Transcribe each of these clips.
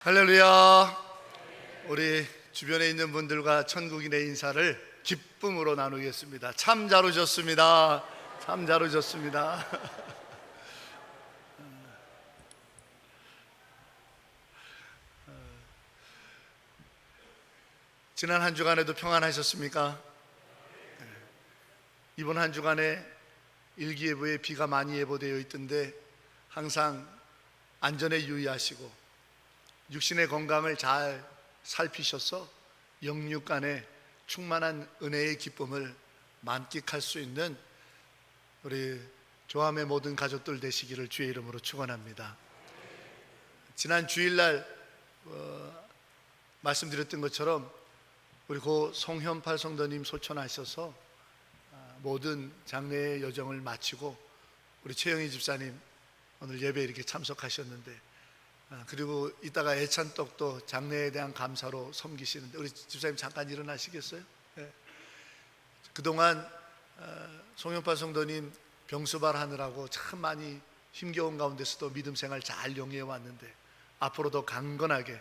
할렐루야. 우리 주변에 있는 분들과 천국인의 인사를 기쁨으로 나누겠습니다. 참 잘 오셨습니다. 참 잘 오셨습니다. 지난 한 주간에도 평안하셨습니까? 이번 한 주간에 일기예보에 비가 많이 예보되어 있던데 항상 안전에 유의하시고 육신의 건강을 잘 살피셔서 영육간에 충만한 은혜의 기쁨을 만끽할 수 있는 우리 조함의 모든 가족들 되시기를 주의 이름으로 축원합니다. 지난 주일날 말씀드렸던 것처럼 우리 고 송현팔 성도님 소천하셔서 모든 장례의 여정을 마치고 우리 최영희 집사님 오늘 예배에 이렇게 참석하셨는데, 그리고 이따가 애찬떡도 장례에 대한 감사로 섬기시는데 우리 집사님 잠깐 일어나시겠어요? 네. 그동안 송영팔 성도님 병수발 하느라고 참 많이 힘겨운 가운데서도 믿음 생활 잘 영위해 왔는데 앞으로도 강건하게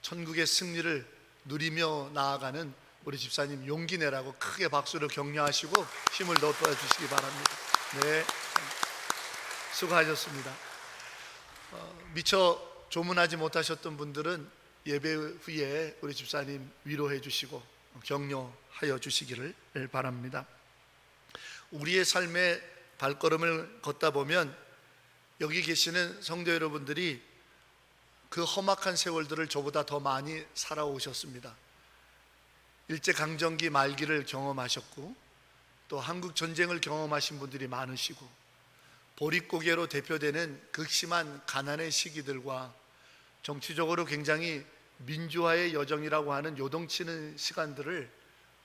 천국의 승리를 누리며 나아가는 우리 집사님 용기 내라고 크게 박수로 격려하시고 힘을 더 도와주시기 바랍니다. 네, 수고하셨습니다. 미처 조문하지 못하셨던 분들은 예배 후에 우리 집사님 위로해 주시고 격려하여 주시기를 바랍니다. 우리의 삶의 발걸음을 걷다 보면 여기 계시는 성도 여러분들이 그 험악한 세월들을 저보다 더 많이 살아오셨습니다. 일제강점기 말기를 경험하셨고 또 한국 전쟁을 경험하신 분들이 많으시고 보릿고개로 대표되는 극심한 가난의 시기들과 정치적으로 굉장히 민주화의 여정이라고 하는 요동치는 시간들을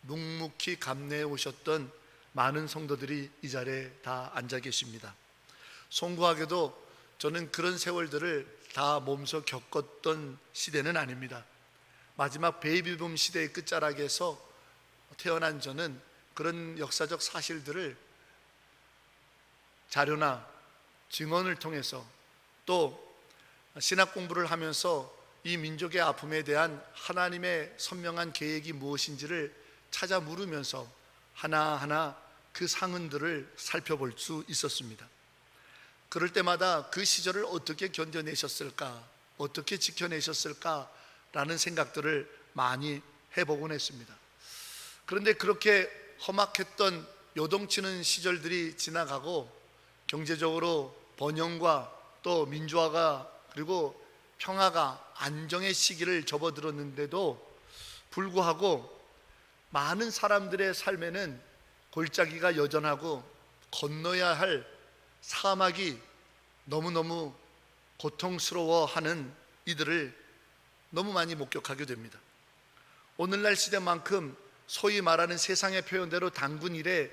묵묵히 감내해 오셨던 많은 성도들이 이 자리에 다 앉아 계십니다. 송구하게도 저는 그런 세월들을 다 몸소 겪었던 시대는 아닙니다. 마지막 베이비붐 시대의 끝자락에서 태어난 저는 그런 역사적 사실들을 자료나 증언을 통해서 또 신학 공부를 하면서 이 민족의 아픔에 대한 하나님의 선명한 계획이 무엇인지를 찾아 물으면서 하나하나 그 상흔들을 살펴볼 수 있었습니다. 그럴 때마다 그 시절을 어떻게 견뎌내셨을까, 어떻게 지켜내셨을까 라는 생각들을 많이 해보곤 했습니다. 그런데 그렇게 험악했던 요동치는 시절들이 지나가고 경제적으로 번영과 또 민주화가 그리고 평화가 안정의 시기를 접어들었는데도 불구하고 많은 사람들의 삶에는 골짜기가 여전하고 건너야 할 사막이 너무너무 고통스러워하는 이들을 너무 많이 목격하게 됩니다. 오늘날 시대만큼 소위 말하는 세상의 표현대로 단군 이래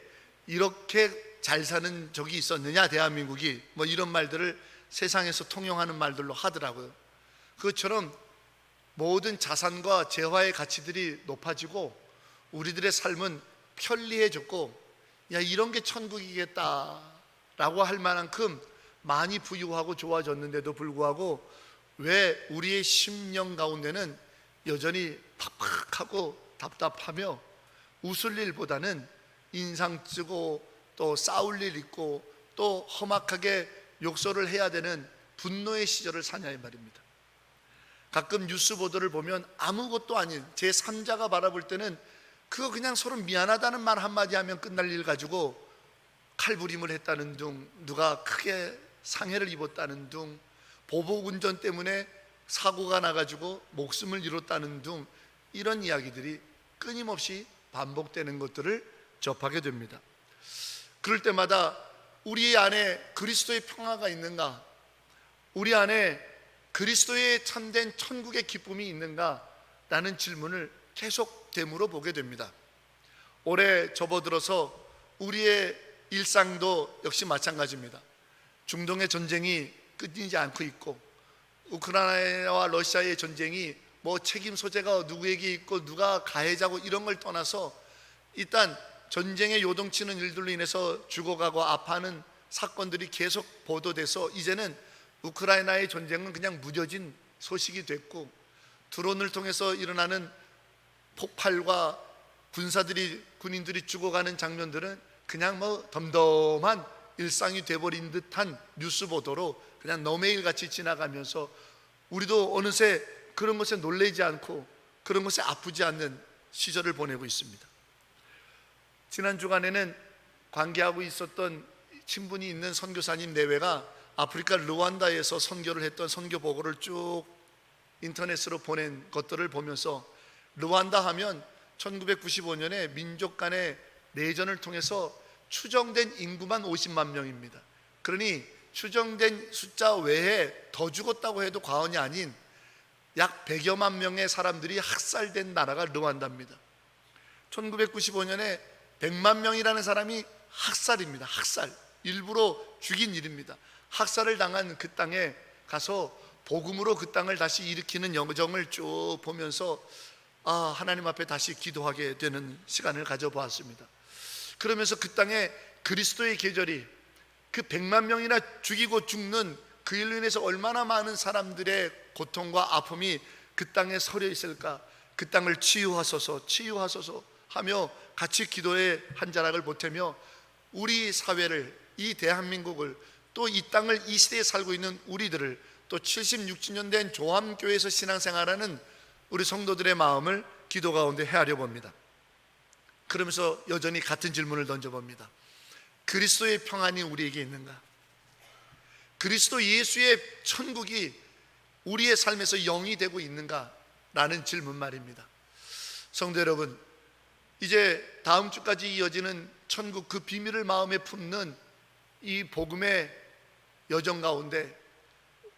이렇게 잘 사는 적이 있었느냐 대한민국이, 뭐 이런 말들을 세상에서 통용하는 말들로 하더라고요. 그것처럼 모든 자산과 재화의 가치들이 높아지고 우리들의 삶은 편리해졌고 야 이런 게 천국이겠다 라고 할 만큼 많이 부유하고 좋아졌는데도 불구하고 왜 우리의 심령 가운데는 여전히 팍팍하고 답답하며 웃을 일보다는 인상 쓰고 또 싸울 일 있고 또 험악하게 욕설을 해야 되는 분노의 시절을 사냐 이 말입니다. 가끔 뉴스 보도를 보면 아무것도 아닌 제3자가 바라볼 때는 그거 그냥 서로 미안하다는 말 한마디 하면 끝날 일 가지고 칼부림을 했다는 둥, 누가 크게 상해를 입었다는 둥, 보복운전 때문에 사고가 나가지고 목숨을 잃었다는 둥, 이런 이야기들이 끊임없이 반복되는 것들을 접하게 됩니다. 그럴 때마다 우리 안에 그리스도의 평화가 있는가, 우리 안에 그리스도의 참된 천국의 기쁨이 있는가 라는 질문을 계속 되물어 보게 됩니다. 올해 접어들어서 우리의 일상도 역시 마찬가지입니다. 중동의 전쟁이 끊이지 않고 있고 우크라이나와 러시아의 전쟁이 뭐 책임 소재가 누구에게 있고 누가 가해자고 이런 걸 떠나서 일단 전쟁에 요동치는 일들로 인해서 죽어가고 아파하는 사건들이 계속 보도돼서 이제는 우크라이나의 전쟁은 그냥 무뎌진 소식이 됐고, 드론을 통해서 일어나는 폭발과 군인들이 죽어가는 장면들은 그냥 덤덤한 일상이 돼버린 듯한 뉴스 보도로 그냥 너매일같이 지나가면서 우리도 어느새 그런 것에 놀라지 않고 그런 것에 아프지 않는 시절을 보내고 있습니다. 지난 주간에는 관계하고 있었던 친분이 있는 선교사님 내외가 아프리카 르완다에서 선교를 했던 선교 보고를 쭉 인터넷으로 보낸 것들을 보면서, 르완다 하면 1995년에 민족 간의 내전을 통해서 추정된 인구만 50만 명입니다. 그러니 추정된 숫자 외에 더 죽었다고 해도 과언이 아닌 약 100여만 명의 사람들이 학살된 나라가 르완다입니다. 1995년에 100만 명이라는 사람이 학살입니다. 학살, 일부러 죽인 일입니다. 학살을 당한 그 땅에 가서 복음으로 그 땅을 다시 일으키는 여정을 쭉 보면서 하나님 앞에 다시 기도하게 되는 시간을 가져보았습니다. 그러면서 그 땅에 그리스도의 계절이, 그 100만 명이나 죽이고 죽는 그 일로 인해서 얼마나 많은 사람들의 고통과 아픔이 그 땅에 서려 있을까. 그 땅을 치유하소서, 치유하소서 하며 같이 기도의 한 자락을 보태며 우리 사회를, 이 대한민국을, 또 이 땅을, 이 시대에 살고 있는 우리들을, 또 76주년 된 조함교회에서 신앙생활하는 우리 성도들의 마음을 기도 가운데 헤아려 봅니다. 그러면서 여전히 같은 질문을 던져봅니다. 그리스도의 평안이 우리에게 있는가? 그리스도 예수의 천국이 우리의 삶에서 영이 되고 있는가? 라는 질문 말입니다. 성도 여러분, 이제 다음 주까지 이어지는 천국, 그 비밀을 마음에 품는 이 복음의 여정 가운데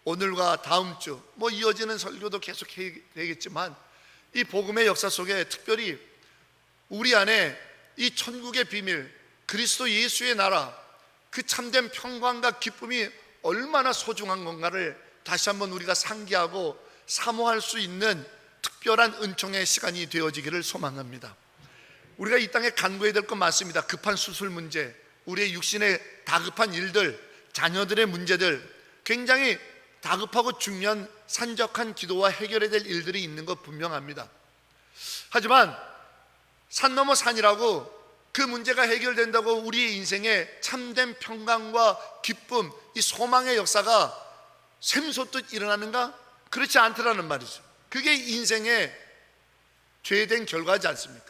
오늘과 다음 주 이어지는 설교도 계속 되겠지만, 이 복음의 역사 속에 특별히 우리 안에 이 천국의 비밀, 그리스도 예수의 나라, 그 참된 평강과 기쁨이 얼마나 소중한 건가를 다시 한번 우리가 상기하고 사모할 수 있는 특별한 은총의 시간이 되어지기를 소망합니다. 우리가 이 땅에 간구해야 될 것 많습니다. 급한 수술 문제, 우리의 육신의 다급한 일들, 자녀들의 문제들, 굉장히 다급하고 중요한 산적한 기도와 해결해야 될 일들이 있는 것 분명합니다. 하지만 산 넘어 산이라고 그 문제가 해결된다고 우리의 인생에 참된 평강과 기쁨, 이 소망의 역사가 샘솟듯 일어나는가? 그렇지 않더라는 말이죠. 그게 인생의 죄된 결과지 않습니까?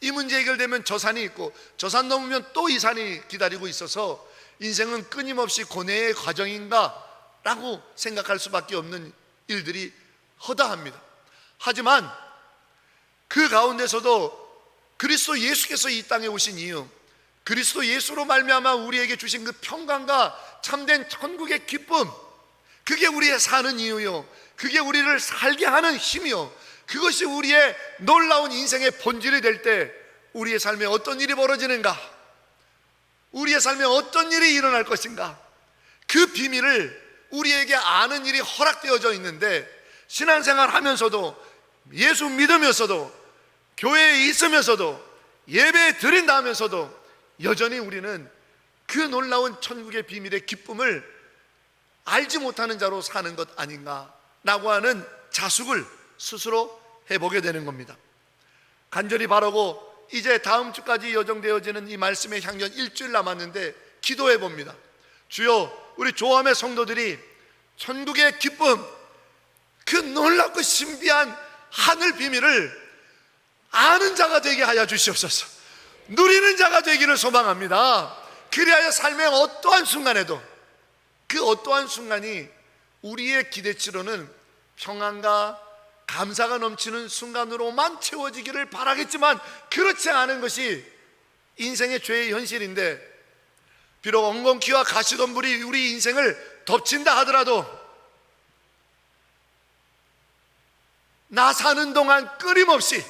이 문제 해결되면 저 산이 있고, 저 산 넘으면 또 이 산이 기다리고 있어서 인생은 끊임없이 고뇌의 과정인가? 라고 생각할 수밖에 없는 일들이 허다합니다. 하지만 그 가운데서도 그리스도 예수께서 이 땅에 오신 이유, 그리스도 예수로 말미암아 우리에게 주신 그 평강과 참된 천국의 기쁨, 그게 우리의 사는 이유요, 그게 우리를 살게 하는 힘이요, 그것이 우리의 놀라운 인생의 본질이 될 때 우리의 삶에 어떤 일이 벌어지는가, 우리의 삶에 어떤 일이 일어날 것인가, 그 비밀을 우리에게 아는 일이 허락되어져 있는데, 신앙생활 하면서도, 예수 믿으면서도, 교회에 있으면서도, 예배 드린다 하면서도 여전히 우리는 그 놀라운 천국의 비밀의 기쁨을 알지 못하는 자로 사는 것 아닌가 라고 하는 자숙을 스스로 해보게 되는 겁니다. 간절히 바라고 이제 다음 주까지 여정되어지는 이 말씀의 향연 일주일 남았는데 기도해 봅니다. 주여, 우리 조함의 성도들이 천국의 기쁨, 그 놀랍고 신비한 하늘 비밀을 아는 자가 되게 하여 주시옵소서. 누리는 자가 되기를 소망합니다. 그리하여 삶의 어떠한 순간에도 그 어떠한 순간이 우리의 기대치로는 평안과 감사가 넘치는 순간으로만 채워지기를 바라겠지만, 그렇지 않은 것이 인생의 죄의 현실인데, 비록 엉겅퀴와 가시덤불이 우리 인생을 덮친다 하더라도 나 사는 동안 끊임없이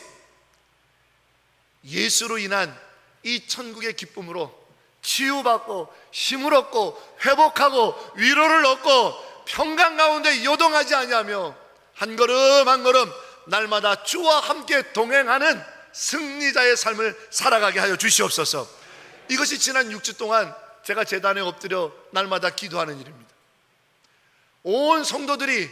예수로 인한 이 천국의 기쁨으로 치유받고 힘을 얻고 회복하고 위로를 얻고 평강 가운데 요동하지 아니하며 한 걸음 한 걸음 날마다 주와 함께 동행하는 승리자의 삶을 살아가게 하여 주시옵소서. 이것이 지난 6주 동안 제가 제단에 엎드려 날마다 기도하는 일입니다. 온 성도들이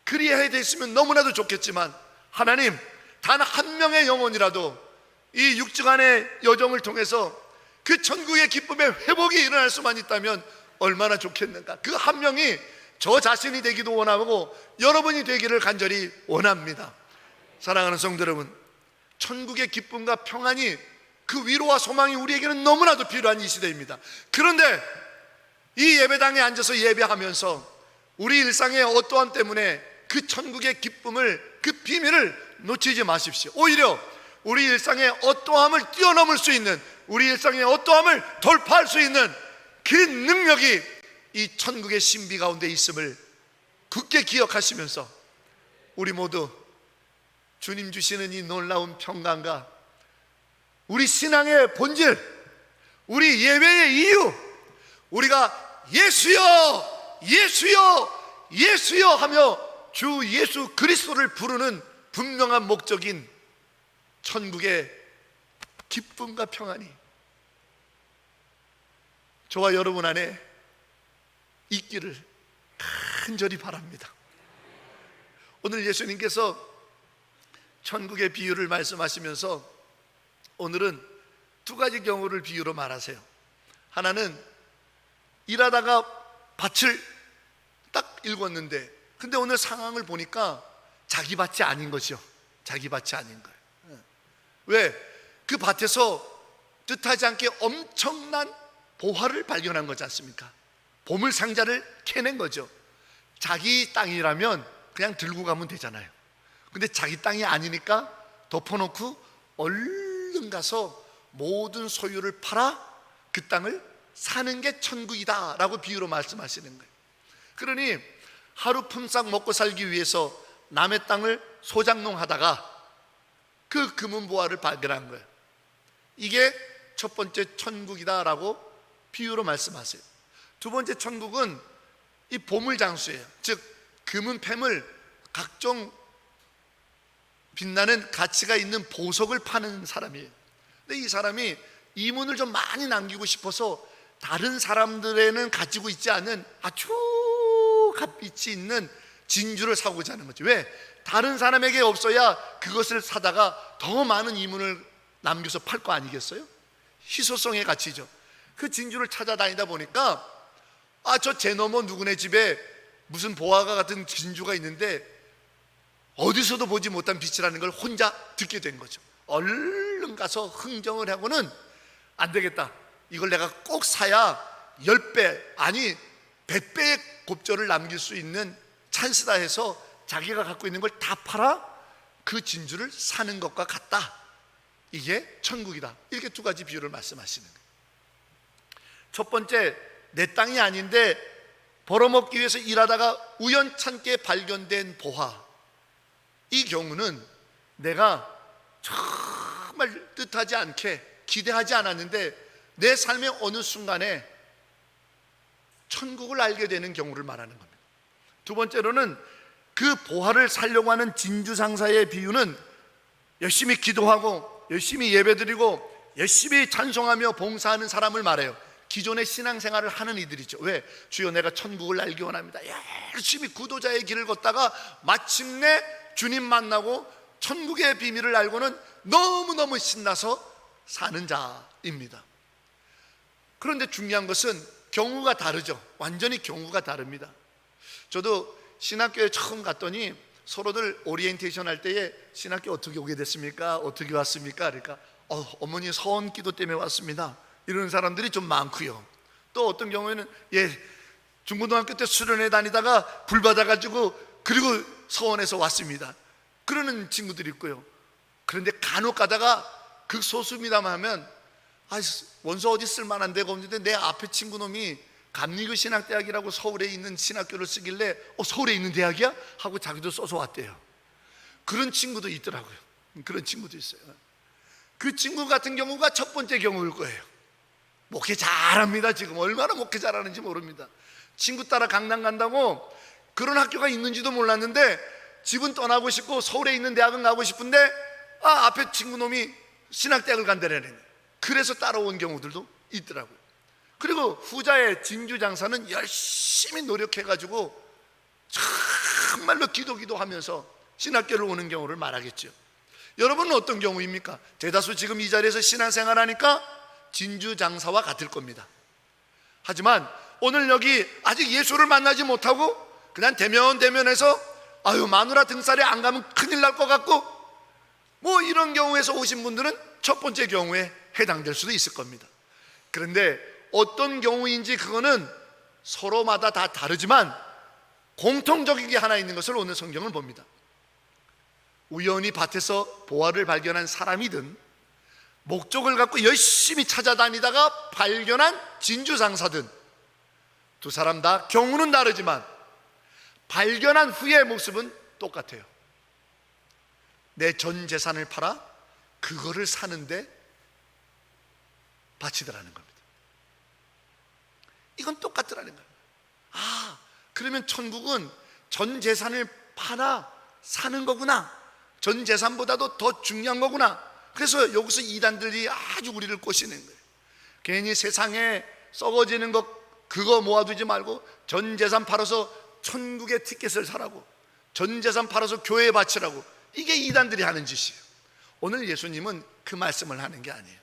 그리해야 됐으면 너무나도 좋겠지만 하나님, 단 한 명의 영혼이라도 이 육중한의 여정을 통해서 그 천국의 기쁨의 회복이 일어날 수만 있다면 얼마나 좋겠는가. 그 한 명이 저 자신이 되기도 원하고 여러분이 되기를 간절히 원합니다. 사랑하는 성도 여러분, 천국의 기쁨과 평안이, 그 위로와 소망이 우리에게는 너무나도 필요한 이 시대입니다. 그런데 이 예배당에 앉아서 예배하면서 우리 일상의 어떠함 때문에 그 천국의 기쁨을, 그 비밀을 놓치지 마십시오. 오히려 우리 일상의 어떠함을 뛰어넘을 수 있는, 우리 일상의 어떠함을 돌파할 수 있는 그 능력이 이 천국의 신비 가운데 있음을 굳게 기억하시면서 우리 모두 주님 주시는 이 놀라운 평강과 우리 신앙의 본질, 우리 예배의 이유, 우리가 예수여 예수여 예수여 하며 주 예수 그리스도를 부르는 분명한 목적인 천국의 기쁨과 평안이 저와 여러분 안에 있기를 간절히 바랍니다. 오늘 예수님께서 천국의 비유를 말씀하시면서 오늘은 두 가지 경우를 비유로 말하세요. 하나는 일하다가 밭을 딱 읽었는데, 근데 오늘 상황을 보니까 자기 밭이 아닌 것이요, 자기 밭이 아닌 거예요. 왜? 그 밭에서 뜻하지 않게 엄청난 보화를 발견한 거지 않습니까? 보물 상자를 캐낸 거죠. 자기 땅이라면 그냥 들고 가면 되잖아요. 근데 자기 땅이 아니니까 덮어놓고 얼른 가서 모든 소유를 팔아 그 땅을 사는 게 천국이다 라고 비유로 말씀하시는 거예요. 그러니 하루 품삯 먹고 살기 위해서 남의 땅을 소장농하다가 그 금은보화를 발견한 거예요. 이게 첫 번째 천국이다 라고 비유로 말씀하세요. 두 번째 천국은 이 보물장수예요. 즉 금은 폐물, 각종 빛나는 가치가 있는 보석을 파는 사람이에요. 근데 이 사람이 이문을 좀 많이 남기고 싶어서 다른 사람들에는 가지고 있지 않은 아주 값빛이 있는 진주를 사고자 하는 거죠. 왜? 다른 사람에게 없어야 그것을 사다가 더 많은 이문을 남겨서 팔 거 아니겠어요? 희소성의 가치죠. 그 진주를 찾아다니다 보니까 저 제 너머 누구네 집에 무슨 보화가 같은 진주가 있는데 어디서도 보지 못한 빛이라는 걸 혼자 듣게 된 거죠. 얼른 가서 흥정을 하고는 안 되겠다, 이걸 내가 꼭 사야 10배 아니 100배의 곱절을 남길 수 있는 찬스다 해서 자기가 갖고 있는 걸 다 팔아 그 진주를 사는 것과 같다. 이게 천국이다. 이렇게 두 가지 비유를 말씀하시는 거예요. 첫 번째, 내 땅이 아닌데 벌어먹기 위해서 일하다가 우연찮게 발견된 보화, 이 경우는 내가 정말 뜻하지 않게 기대하지 않았는데 내 삶의 어느 순간에 천국을 알게 되는 경우를 말하는 겁니다. 두 번째로는 그 보화를 살려고 하는 진주상사의 비유는 열심히 기도하고 열심히 예배드리고 열심히 찬송하며 봉사하는 사람을 말해요. 기존의 신앙생활을 하는 이들이죠. 왜? 주여 내가 천국을 알기 원합니다. 열심히 구도자의 길을 걷다가 마침내 주님 만나고 천국의 비밀을 알고는 너무너무 신나서 사는 자입니다. 그런데 중요한 것은 경우가 다르죠. 완전히 경우가 다릅니다. 저도 신학교에 처음 갔더니 서로들 오리엔테이션 할 때에 신학교 어떻게 오게 됐습니까? 어떻게 왔습니까? 그러니까 어머니 서원 기도 때문에 왔습니다, 이러는 사람들이 좀 많고요. 또 어떤 경우에는 중고등학교 때 수련회 다니다가 불 받아가지고 그리고 서원에서 왔습니다, 그러는 친구들이 있고요. 그런데 간혹 가다가 극소수입니다만 하면 원서 어디 쓸만한 데가 없는데 내 앞에 친구 놈이 감리교 신학대학이라고 서울에 있는 신학교를 쓰길래 서울에 있는 대학이야? 하고 자기도 써서 왔대요. 그런 친구도 있더라고요. 그런 친구도 있어요. 그 친구 같은 경우가 첫 번째 경우일 거예요. 목회 잘합니다. 지금 얼마나 목회 잘하는지 모릅니다. 친구 따라 강남 간다고 그런 학교가 있는지도 몰랐는데 집은 떠나고 싶고 서울에 있는 대학은 가고 싶은데 앞에 친구 놈이 신학대학을 간다라는 거예요. 그래서 따라온 경우들도 있더라고요. 그리고 후자의 진주장사는 열심히 노력해가지고 정말로 기도하면서 신학교를 오는 경우를 말하겠죠. 여러분은 어떤 경우입니까? 대다수 지금 이 자리에서 신앙생활 하니까 진주장사와 같을 겁니다. 하지만 오늘 여기 아직 예수를 만나지 못하고 그냥 대면에서 마누라 등살에 안 가면 큰일 날 것 같고 뭐 이런 경우에서 오신 분들은 첫 번째 경우에 해당될 수도 있을 겁니다. 그런데 어떤 경우인지 그거는 서로마다 다 다르지만 공통적인 게 하나 있는 것을 오늘 성경을 봅니다. 우연히 밭에서 보화를 발견한 사람이든 목적을 갖고 열심히 찾아다니다가 발견한 진주장사든 두 사람 다 경우는 다르지만 발견한 후의 모습은 똑같아요. 내 전 재산을 팔아 그거를 사는데 바치더라는 겁니다. 이건 똑같더라는 거예요. 그러면 천국은 전 재산을 팔아 사는 거구나, 전 재산보다도 더 중요한 거구나. 그래서 여기서 이단들이 아주 우리를 꼬시는 거예요. 괜히 세상에 썩어지는 것 그거 모아두지 말고 전 재산 팔아서 천국의 티켓을 사라고, 전 재산 팔아서 교회에 바치라고. 이게 이단들이 하는 짓이에요. 오늘 예수님은 그 말씀을 하는 게 아니에요.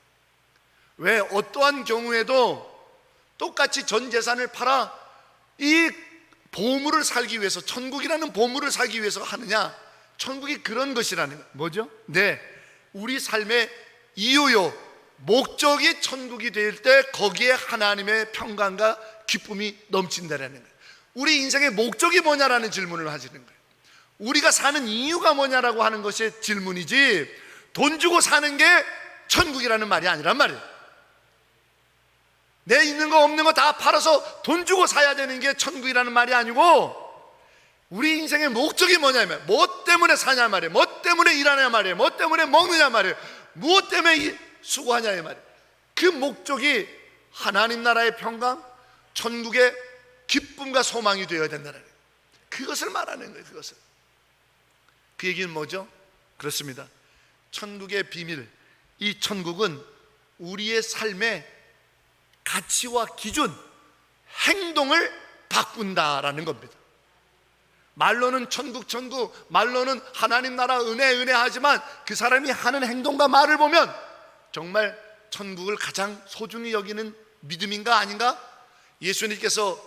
왜 어떠한 경우에도 똑같이 전 재산을 팔아 이 보물을 살기 위해서, 천국이라는 보물을 살기 위해서 하느냐? 천국이 그런 것이라는 거예요. 뭐죠? 네, 우리 삶의 이유요, 목적이 천국이 될 때 거기에 하나님의 평강과 기쁨이 넘친다라는 거예요. 우리 인생의 목적이 뭐냐라는 질문을 하시는 거예요. 우리가 사는 이유가 뭐냐라고 하는 것이 질문이지, 돈 주고 사는 게 천국이라는 말이 아니란 말이에요. 내 있는 거 없는 거 다 팔아서 돈 주고 사야 되는 게 천국이라는 말이 아니고, 우리 인생의 목적이 뭐냐면 뭐 때문에 사냐 말이에요. 뭐 때문에 일하냐 말이에요. 뭐 때문에 먹느냐 말이에요. 무엇 때문에 수고하냐 말이에요. 그 목적이 하나님 나라의 평강, 천국의 기쁨과 소망이 되어야 된다는 거예요. 그것을 말하는 거예요. 그것을. 그 얘기는 뭐죠? 그렇습니다. 천국의 비밀, 이 천국은 우리의 삶의 가치와 기준, 행동을 바꾼다라는 겁니다. 말로는 천국, 말로는 하나님 나라 은혜 하지만 그 사람이 하는 행동과 말을 보면 정말 천국을 가장 소중히 여기는 믿음인가 아닌가? 예수님께서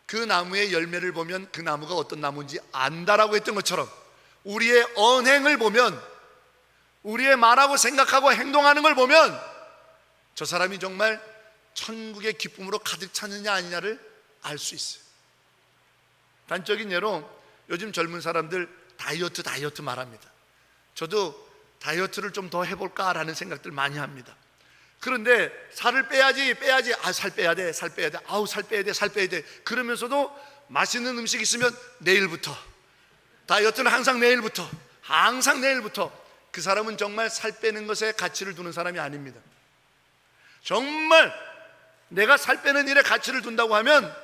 그 나무의 열매를 보면 그 나무가 어떤 나무인지 안다라고 했던 것처럼, 우리의 언행을 보면, 우리의 말하고 생각하고 행동하는 걸 보면 저 사람이 정말 천국의 기쁨으로 가득 차느냐 아니냐를 알 수 있어요. 단적인 예로 요즘 젊은 사람들 다이어트 말합니다. 저도 다이어트를 좀 더 해볼까라는 생각들 많이 합니다. 그런데 살을 빼야지 살 빼야 돼 살 빼야 돼 그러면서도 맛있는 음식 있으면 내일부터, 다이어트는 항상 내일부터. 그 사람은 정말 살 빼는 것에 가치를 두는 사람이 아닙니다. 정말 내가 살 빼는 일에 가치를 둔다고 하면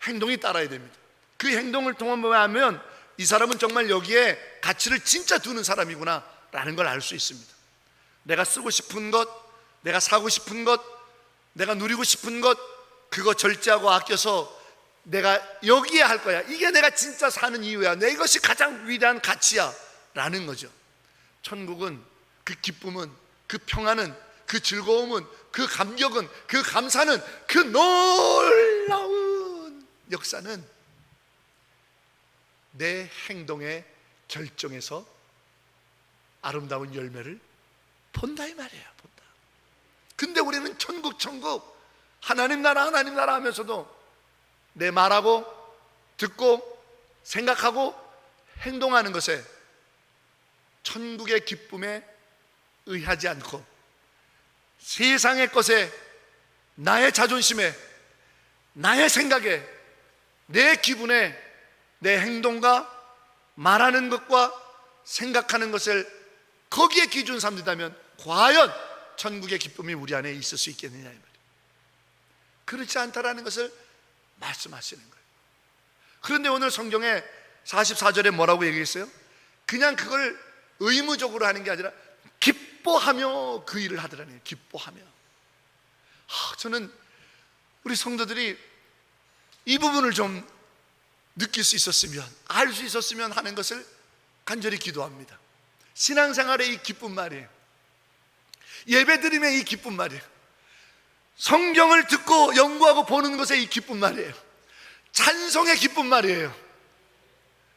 행동이 따라야 됩니다. 그 행동을 통하면 이 사람은 정말 여기에 가치를 진짜 두는 사람이구나 라는 걸 알 수 있습니다. 내가 쓰고 싶은 것, 내가 사고 싶은 것, 내가 누리고 싶은 것, 그거 절제하고 아껴서 내가 여기에 할 거야. 이게 내가 진짜 사는 이유야. 내 이것이 가장 위대한 가치야 라는 거죠. 천국은, 그 기쁨은, 그 평안은, 그 즐거움은, 그 감격은, 그 감사는, 그 놀라운 역사는 내 행동의 결정에서 아름다운 열매를 본다 이 말이에요. 본다. 근데 우리는 천국 하나님 나라 하면서도 내 말하고 듣고 생각하고 행동하는 것에 천국의 기쁨에 의하지 않고 세상의 것에, 나의 자존심에, 나의 생각에, 내 기분에, 내 행동과 말하는 것과 생각하는 것을 거기에 기준 삼는다면 과연 천국의 기쁨이 우리 안에 있을 수 있겠느냐 이 말이에요. 그렇지 않다라는 것을 말씀하시는 거예요. 그런데 오늘 성경에 44절에 뭐라고 얘기했어요? 그냥 그걸 의무적으로 하는 게 아니라 기뻐하며 그 일을 하더라는 거예요. 기뻐하며. 저는 우리 성도들이 이 부분을 좀 느낄 수 있었으면, 알 수 있었으면 하는 것을 간절히 기도합니다. 신앙생활의 이 기쁨 말이에요. 예배드림의 이 기쁨 말이에요. 성경을 듣고 연구하고 보는 것의 이 기쁨 말이에요. 찬송의 기쁨 말이에요.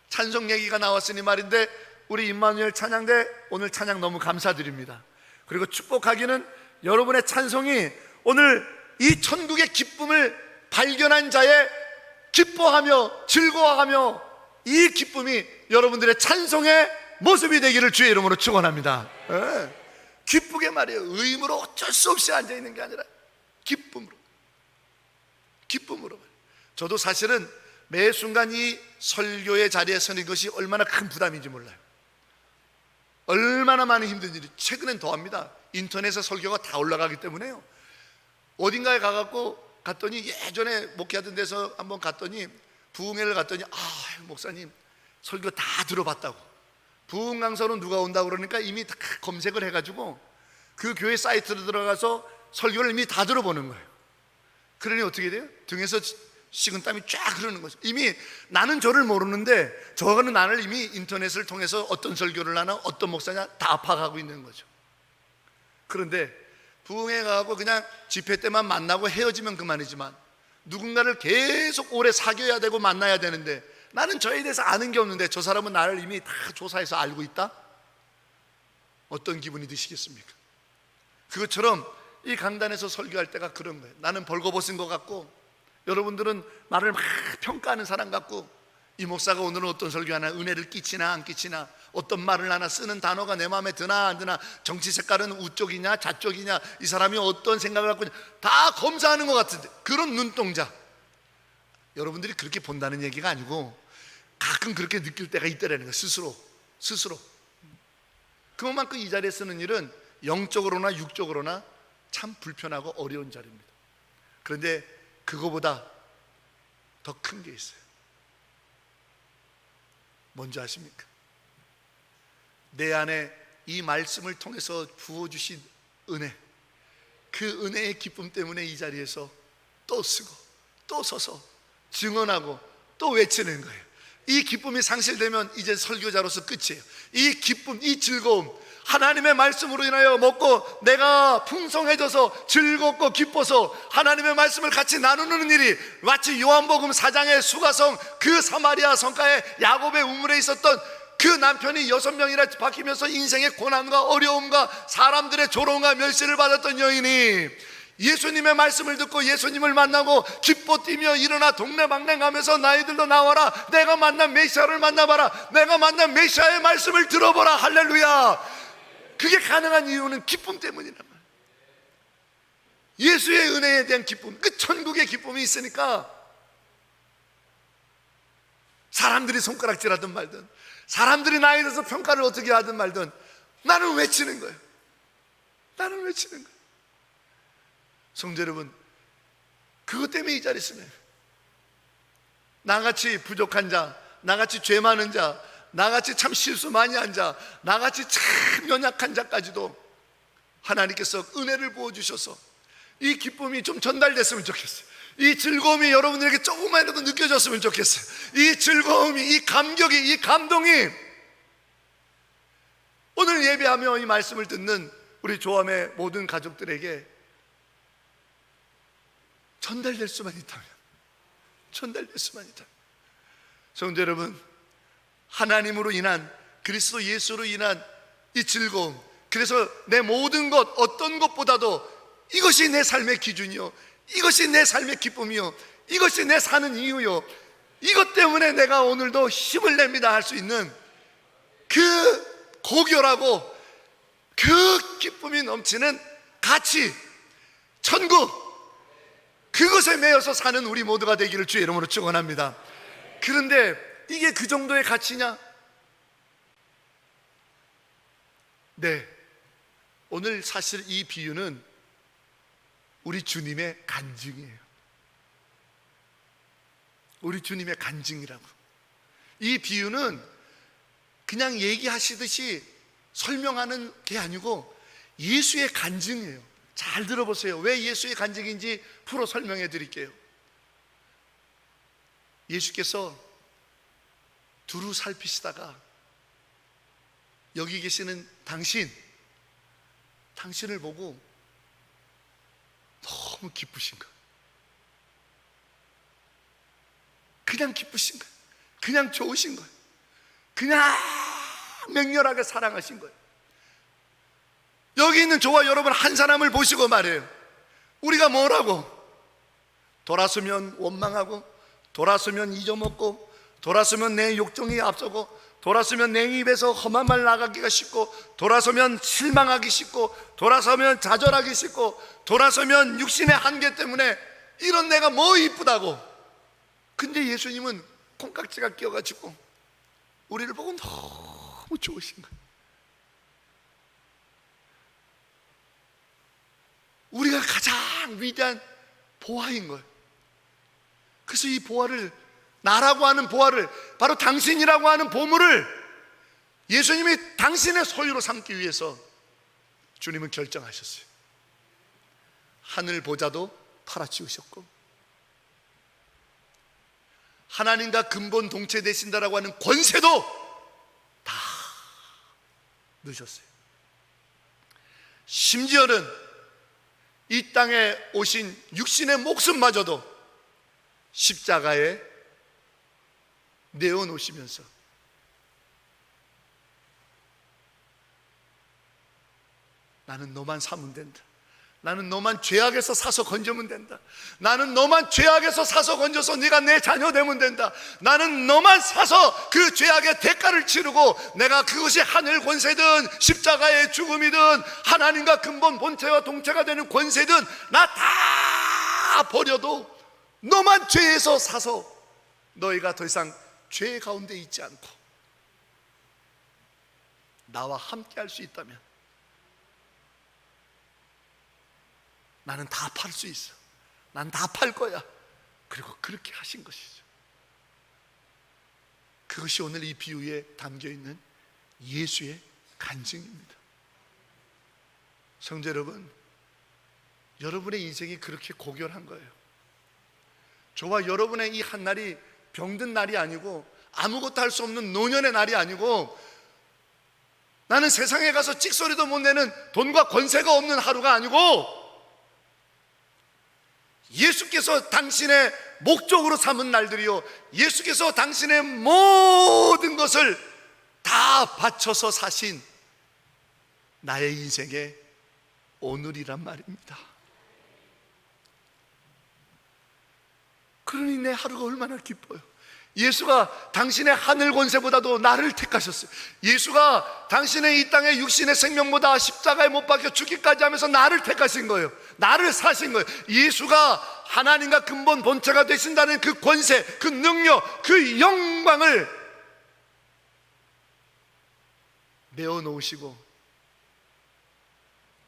찬송 얘기가 나왔으니 말인데, 우리 임마누엘 찬양대 오늘 찬양 너무 감사드립니다. 그리고 축복하기는 여러분의 찬송이 오늘 이 천국의 기쁨을 발견한 자의 기뻐하며 즐거워하며 이 기쁨이 여러분들의 찬송의 모습이 되기를 주의 이름으로 축원합니다. 기쁘게 말이에요. 의무로 어쩔 수 없이 앉아있는 게 아니라 기쁨으로. 저도 사실은 매 순간 이 설교의 자리에 서는 것이 얼마나 큰 부담인지 몰라요. 얼마나 많은 힘든 일이, 최근엔 더합니다. 인터넷에 설교가 다 올라가기 때문에요. 어딘가에 갔더니 예전에 목회하던 데서 한번 갔더니 부흥회를 갔더니 목사님 설교 다 들어봤다고. 부흥 강사로 누가 온다고 그러니까 이미 다 검색을 해가지고 그 교회 사이트로 들어가서 설교를 이미 다 들어보는 거예요. 그러니 어떻게 돼요? 등에서 식은땀이 쫙 흐르는 거죠. 이미 나는 저를 모르는데 저거는 나를 이미 인터넷을 통해서 어떤 설교를 하나 어떤 목사냐 다 파악하고 있는 거죠. 그런데 부흥회 가고 그냥 집회 때만 만나고 헤어지면 그만이지만 누군가를 계속 오래 사귀어야 되고 만나야 되는데 나는 저에 대해서 아는 게 없는데 저 사람은 나를 이미 다 조사해서 알고 있다? 어떤 기분이 드시겠습니까? 그것처럼 이 강단에서 설교할 때가 그런 거예요. 나는 벌거벗은 것 같고 여러분들은 나를 막 평가하는 사람 같고, 이 목사가 오늘은 어떤 설교하나, 은혜를 끼치나 안 끼치나, 어떤 말을 하나, 쓰는 단어가 내 마음에 드나 안 드나, 정치 색깔은 우쪽이냐 좌쪽이냐, 이 사람이 어떤 생각을 갖고 있냐, 다 검사하는 것 같은데 그런 눈동자, 여러분들이 그렇게 본다는 얘기가 아니고 가끔 그렇게 느낄 때가 있다라는 거예요. 스스로. 그만큼 이 자리에 쓰는 일은 영적으로나 육적으로나 참 불편하고 어려운 자리입니다. 그런데 그거보다 더 큰 게 있어요. 뭔지 아십니까? 내 안에 이 말씀을 통해서 부어주신 은혜, 그 은혜의 기쁨 때문에 이 자리에서 또 쓰고 또 서서 증언하고 또 외치는 거예요. 이 기쁨이 상실되면 이제 설교자로서 끝이에요. 이 기쁨, 이 즐거움, 하나님의 말씀으로 인하여 먹고 내가 풍성해져서 즐겁고 기뻐서 하나님의 말씀을 같이 나누는 일이 마치 요한복음 4장의 수가성, 그 사마리아 성가에 야곱의 우물에 있었던 그 남편이 6명이나 바뀌면서 인생의 고난과 어려움과 사람들의 조롱과 멸시를 받았던 여인이 예수님의 말씀을 듣고 예수님을 만나고 기뻐 뛰며 일어나 동네방네 가면서 나이들도 나와라, 내가 만난 메시아를 만나봐라, 내가 만난 메시아의 말씀을 들어보라. 할렐루야. 그게 가능한 이유는 기쁨 때문이란 말이에요. 예수의 은혜에 대한 기쁨, 그 천국의 기쁨이 있으니까 사람들이 손가락질하든 말든, 사람들이 나에 대해서 평가를 어떻게 하든 말든 나는 외치는 거예요. 성도 여러분, 그것 때문에 이 자리에 있으면 나같이 부족한 자, 나같이 죄 많은 자, 나같이 참 실수 많이 한 자, 나같이 참 연약한 자까지도 하나님께서 은혜를 부어주셔서 이 기쁨이 좀 전달됐으면 좋겠어요. 이 즐거움이 여러분들에게 조금만이라도 느껴졌으면 좋겠어요. 이 즐거움이, 이 감격이, 이 감동이 오늘 예배하며 이 말씀을 듣는 우리 조함의 모든 가족들에게 전달될 수만 있다면, 성도 여러분, 하나님으로 인한, 그리스도 예수로 인한 이 즐거움, 그래서 내 모든 것, 어떤 것보다도 이것이 내 삶의 기준이요, 이것이 내 삶의 기쁨이요, 이것이 내 사는 이유요, 이것 때문에 내가 오늘도 힘을 냅니다 할 수 있는 그 고결하고 그 기쁨이 넘치는 가치, 천국, 그것에 매여서 사는 우리 모두가 되기를 주의 이름으로 축원합니다. 그런데 이게 그 정도의 가치냐? 네, 오늘 사실 이 비유는 우리 주님의 간증이에요. 우리 주님의 간증이라고. 이 비유는 그냥 얘기하시듯이 설명하는 게 아니고 예수의 간증이에요. 잘 들어보세요. 왜 예수의 간증인지 풀어 설명해 드릴게요. 예수께서 두루 살피시다가 여기 계시는 당신을 보고 너무 기쁘신 거예요. 그냥 기쁘신 거예요. 그냥 좋으신 거예요. 그냥 맹렬하게 사랑하신 거예요. 여기 있는 저와 여러분 한 사람을 보시고 말해요. 우리가 뭐라고? 돌아서면 원망하고, 돌아서면 잊어먹고, 돌아서면 내 욕정이 앞서고, 돌아서면 내 입에서 험한 말 나가기가 쉽고, 돌아서면 실망하기 쉽고, 돌아서면 좌절하기 쉽고, 돌아서면 육신의 한계 때문에 이런 내가 뭐 이쁘다고. 근데 예수님은 콩깍지가 끼어가지고 우리를 보고 너무 좋으신 거예요. 우리가 가장 위대한 보화인 거예요. 그래서 이 보화를, 나라고 하는 보화를, 바로 당신이라고 하는 보물을 예수님이 당신의 소유로 삼기 위해서 주님은 결정하셨어요. 하늘 보좌도 팔아치우셨고, 하나님과 근본 동체 되신다라고 하는 권세도 다 넣으셨어요. 심지어는 이 땅에 오신 육신의 목숨마저도 십자가에 내어놓으시면서 나는 너만 사면 된다. 나는 너만 죄악에서 사서 건져면 된다. 나는 너만 죄악에서 사서 건져서 네가 내 자녀 되면 된다. 나는 너만 사서 그 죄악의 대가를 치르고, 내가 그것이 하늘 권세든 십자가의 죽음이든 하나님과 근본 본체와 동체가 되는 권세든 나 다 버려도 너만 죄에서 사서 너희가 더 이상 죄 가운데 있지 않고 나와 함께 할 수 있다면 나는 다 팔 수 있어. 난 다 팔 거야. 그리고 그렇게 하신 것이죠. 그것이 오늘 이 비유에 담겨있는 예수의 간증입니다. 성도 여러분, 여러분의 인생이 그렇게 고결한 거예요. 저와 여러분의 이 한 날이 병든 날이 아니고, 아무것도 할 수 없는 노년의 날이 아니고, 나는 세상에 가서 찍소리도 못 내는 돈과 권세가 없는 하루가 아니고, 예수께서 당신의 목적으로 삼은 날들이요, 예수께서 당신의 모든 것을 다 바쳐서 사신 나의 인생의 오늘이란 말입니다. 그러니 내 하루가 얼마나 기뻐요. 예수가 당신의 하늘 권세보다도 나를 택하셨어요. 예수가 당신의 이 땅의 육신의 생명보다 십자가에 못 박혀 죽기까지 하면서 나를 택하신 거예요. 나를 사신 거예요. 예수가 하나님과 근본 본체가 되신다는 그 권세, 그 능력, 그 영광을 내어놓으시고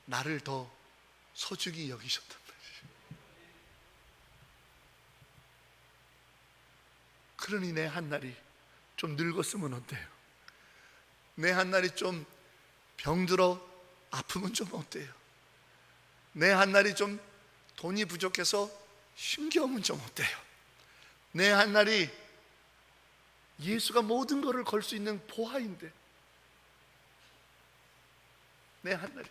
나를 더 소중히 여기셨단 말이에요. 그러니 내 한날이 좀 늙었으면 어때요? 내 한날이 좀 병들어 아프면 좀 어때요? 내 한날이 좀 돈이 부족해서 힘겨우면 좀 어때요? 내 한날이 예수가 모든 것을 걸 수 있는 보화인데, 내 한날이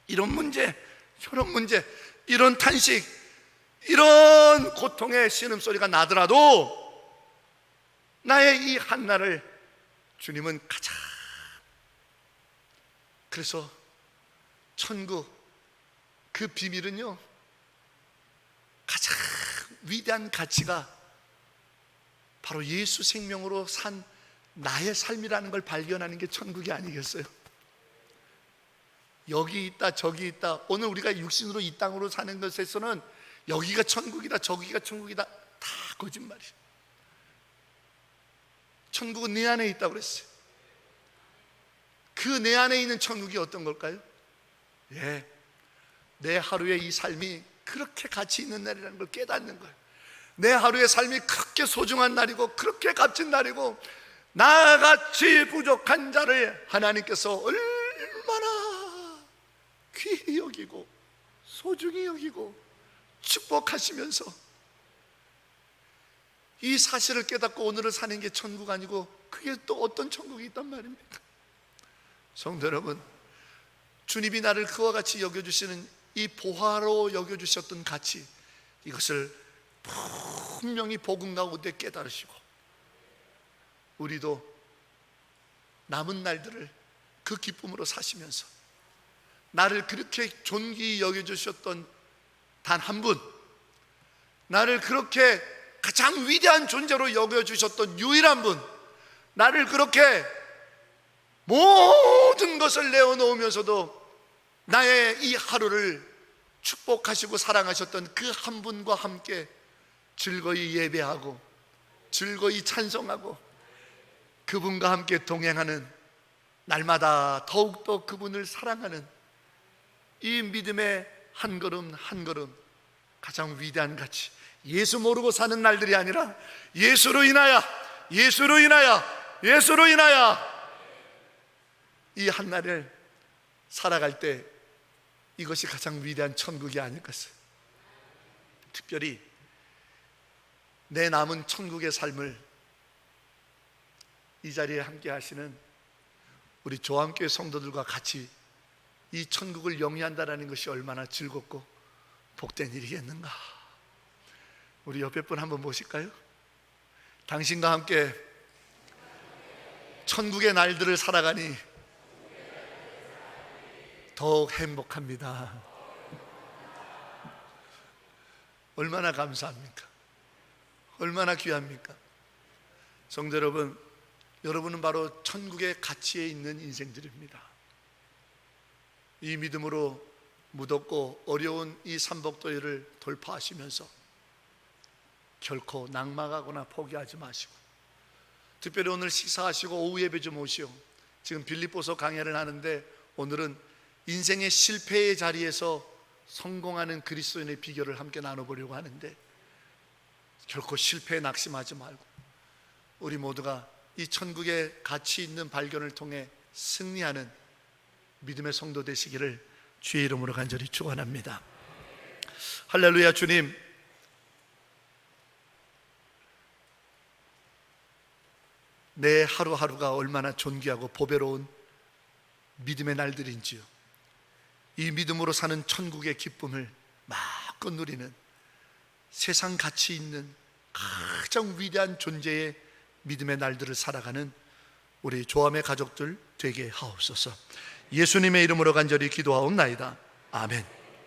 이런 문제, 저런 문제, 이런 탄식, 이런 고통의 신음소리가 나더라도 나의 이 한날을 주님은 가장, 그래서 천국 그 비밀은요, 가장 위대한 가치가 바로 예수 생명으로 산 나의 삶이라는 걸 발견하는 게 천국이 아니겠어요? 여기 있다 저기 있다, 오늘 우리가 육신으로 이 땅으로 사는 것에서는 여기가 천국이다 저기가 천국이다, 다 거짓말이에요. 천국은 내 안에 있다고 그랬어요. 그 내 안에 있는 천국이 어떤 걸까요? 예, 내 하루의 이 삶이 그렇게 가치 있는 날이라는 걸 깨닫는 거예요. 내 하루의 삶이 그렇게 소중한 날이고 그렇게 값진 날이고, 나같이 부족한 자를 하나님께서 얼마나 귀히 여기고 소중히 여기고 축복하시면서 이 사실을 깨닫고 오늘을 사는 게 천국 아니고 그게 또 어떤 천국이 있단 말입니까? 성도 여러분, 주님이 나를 그와 같이 여겨주시는 이 보화로 여겨주셨던 가치, 이것을 분명히 복음 가운데 깨달으시고 우리도 남은 날들을 그 기쁨으로 사시면서 나를 그렇게 존귀히 여겨주셨던 단 한 분, 나를 그렇게 가장 위대한 존재로 여겨주셨던 유일한 분, 나를 그렇게 모든 것을 내어놓으면서도 나의 이 하루를 축복하시고 사랑하셨던 그 한 분과 함께 즐거이 예배하고 즐거이 찬송하고 그분과 함께 동행하는, 날마다 더욱더 그분을 사랑하는 이 믿음의 한 걸음 한 걸음, 가장 위대한 가치, 예수 모르고 사는 날들이 아니라 예수로 인하여 이 한 날을 살아갈 때 이것이 가장 위대한 천국이 아닐까. 특별히 내 남은 천국의 삶을 이 자리에 함께 하시는 우리 조함교회 성도들과 같이 이 천국을 영위한다는 것이 얼마나 즐겁고 복된 일이겠는가. 우리 옆에 분 한번 보실까요? 당신과 함께 천국의 날들을 살아가니 더욱 행복합니다. 얼마나 감사합니까? 얼마나 귀합니까? 성도 여러분, 여러분은 바로 천국의 가치에 있는 인생들입니다. 이 믿음으로 무덥고 어려운 이 삼복도일을 돌파하시면서 결코 낙망하거나 포기하지 마시고, 특별히 오늘 식사하시고 오후 예배 좀 오시오. 지금 빌립보서 강해를 하는데 오늘은 인생의 실패의 자리에서 성공하는 그리스도인의 비결을 함께 나눠보려고 하는데, 결코 실패에 낙심하지 말고 우리 모두가 이 천국의 가치 있는 발견을 통해 승리하는 믿음의 성도 되시기를 주의 이름으로 간절히 축원합니다. 할렐루야. 주님, 내 하루하루가 얼마나 존귀하고 보배로운 믿음의 날들인지요. 이 믿음으로 사는 천국의 기쁨을 마음껏 누리는 세상 가치 있는 가장 위대한 존재의 믿음의 날들을 살아가는 우리 조함의 가족들 되게 하옵소서. 예수님의 이름으로 간절히 기도하옵나이다. 아멘.